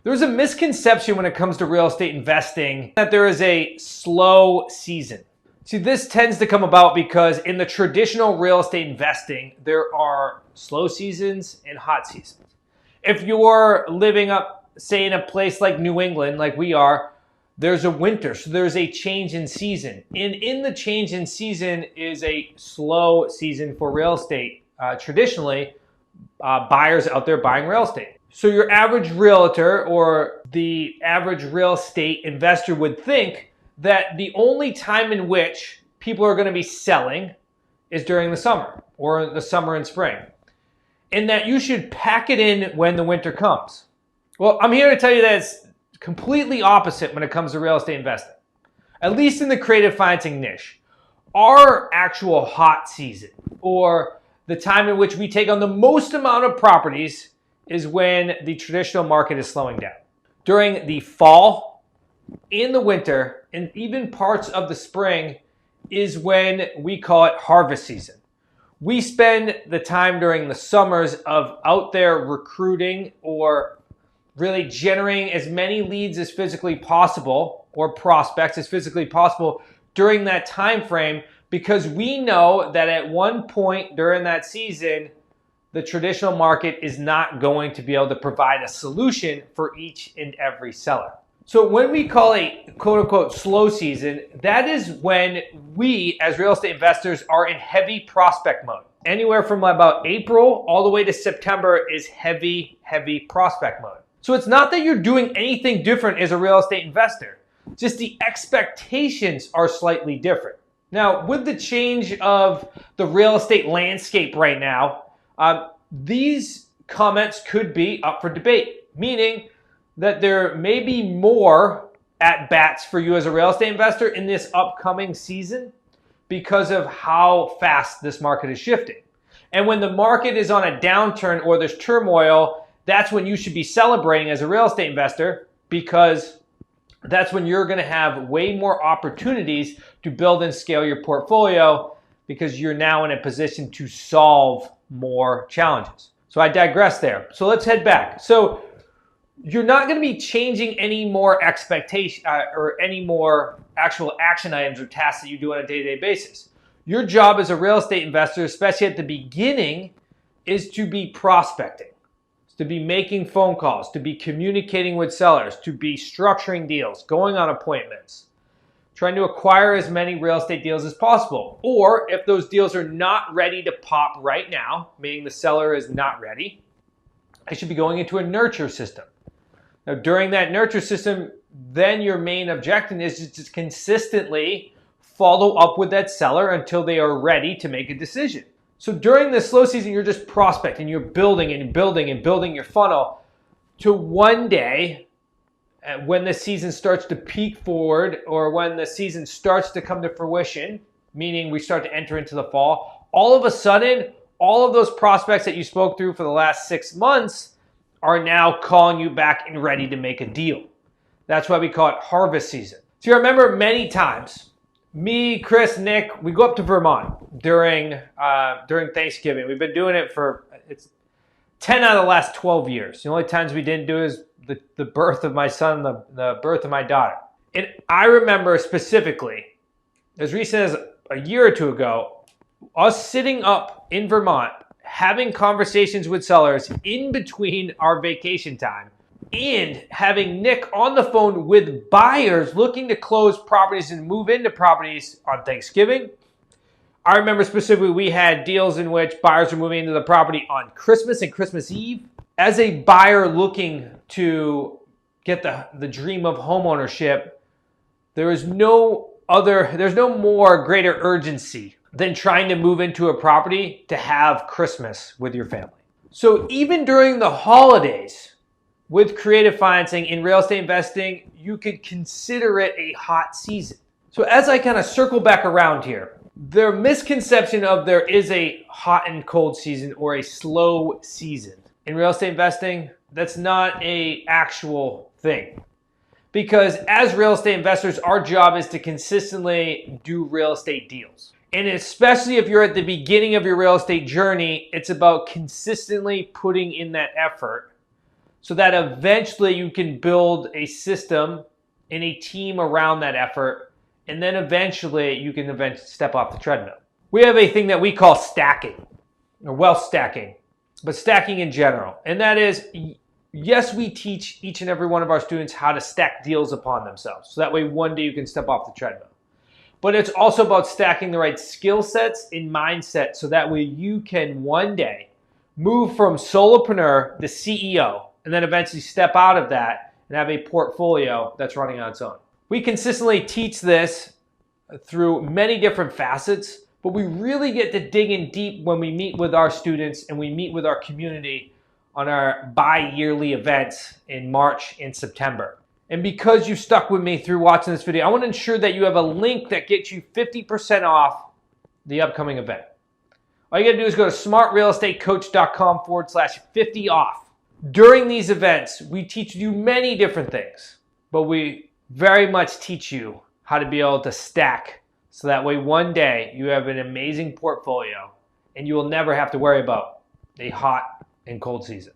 There's a misconception when it comes to real estate investing that there is a slow season. See, this tends to come about because in the traditional real estate investing, there are slow seasons and hot seasons. If you're living up, say, in a place like New England, like we are, there's a winter, so there's a change in season. And in the change in season is a slow season for real estate. Traditionally, buyers out there buying real estate. So your average realtor or the average real estate investor would think that the only time in which people are going to be selling is during the summer or the summer and spring, and that you should pack it in when the winter comes. Well, I'm here to tell you that it's completely opposite when it comes to real estate investing, at least in the creative financing niche. Our actual hot season, or the time in which we take on the most amount of properties, is when the traditional market is slowing down. During the fall, in the winter, and even parts of the spring is when we call it harvest season. We spend the time during the summers of out there recruiting or really generating as many leads as physically possible or prospects as physically possible during that time frame, because we know that at one point during that season, the traditional market is not going to be able to provide a solution for each and every seller. So when we call a quote unquote slow season, that is when we as real estate investors are in heavy prospect mode. Anywhere from about April all the way to September is heavy prospect mode. So it's not that you're doing anything different as a real estate investor, just the expectations are slightly different. Now, with the change of the real estate landscape right now, these comments could be up for debate, meaning that there may be more at bats for you as a real estate investor in this upcoming season because of how fast this market is shifting. And when the market is on a downturn or there's turmoil, that's when you should be celebrating as a real estate investor, because that's when you're going to have way more opportunities to build and scale your portfolio, because you're now in a position to solve more challenges. So I digress there. So let's head back. So you're not going to be changing any more expectation or any more actual action items or tasks that you do on a day-to-day basis. Your job as a real estate investor, especially at the beginning, is to be prospecting, to be making phone calls, to be communicating with sellers, to be structuring deals, going on appointments, trying to acquire as many real estate deals as possible. Or if those deals are not ready to pop right now, meaning the seller is not ready, I should be going into a nurture system. Now, during that nurture system, then your main objective is to just consistently follow up with that seller until they are ready to make a decision. So during the slow season, you're just prospecting, you're building and building and building your funnel to one day, when the season starts to peak forward, or when the season starts to come to fruition, meaning we start to enter into the fall, all of a sudden, all of those prospects that you spoke through for the last 6 months are now calling you back and ready to make a deal. That's why we call it harvest season. So you remember many times, me, Chris, Nick, we go up to Vermont during Thanksgiving. We've been doing it for, it's 10 out of the last 12 years. The only times we didn't do it is the birth of my son, the birth of my daughter. And I remember specifically, as recent as a year or two ago, us sitting up in Vermont, having conversations with sellers in between our vacation time, and having Nick on the phone with buyers looking to close properties and move into properties on Thanksgiving. I remember specifically we had deals in which buyers were moving into the property on Christmas and Christmas Eve. As a buyer looking to get the dream of homeownership, there's no more greater urgency than trying to move into a property to have Christmas with your family. So even during the holidays, with creative financing in real estate investing, you could consider it a hot season. So as I kind of circle back around here, the misconception of there is a hot and cold season or a slow season in real estate investing, that's not an actual thing. Because as real estate investors, our job is to consistently do real estate deals. And especially if you're at the beginning of your real estate journey, it's about consistently putting in that effort so that eventually you can build a system and a team around that effort, and then eventually you can step off the treadmill. We have a thing that we call stacking, or wealth stacking, but stacking in general. And that is, yes, we teach each and every one of our students how to stack deals upon themselves. So that way one day you can step off the treadmill. But it's also about stacking the right skill sets and mindset so that way you can one day move from solopreneur, the CEO, and then eventually step out of that and have a portfolio that's running on its own. We consistently teach this through many different facets, but we really get to dig in deep when we meet with our students and we meet with our community on our bi-yearly events in March and September. And because you stuck with me through watching this video, I want to ensure that you have a link that gets you 50% off the upcoming event. All you got to do is go to smartrealestatecoach.com/50 off. During these events, we teach you many different things, but we very much teach you how to be able to stack so that way one day you have an amazing portfolio and you will never have to worry about a hot and cold season.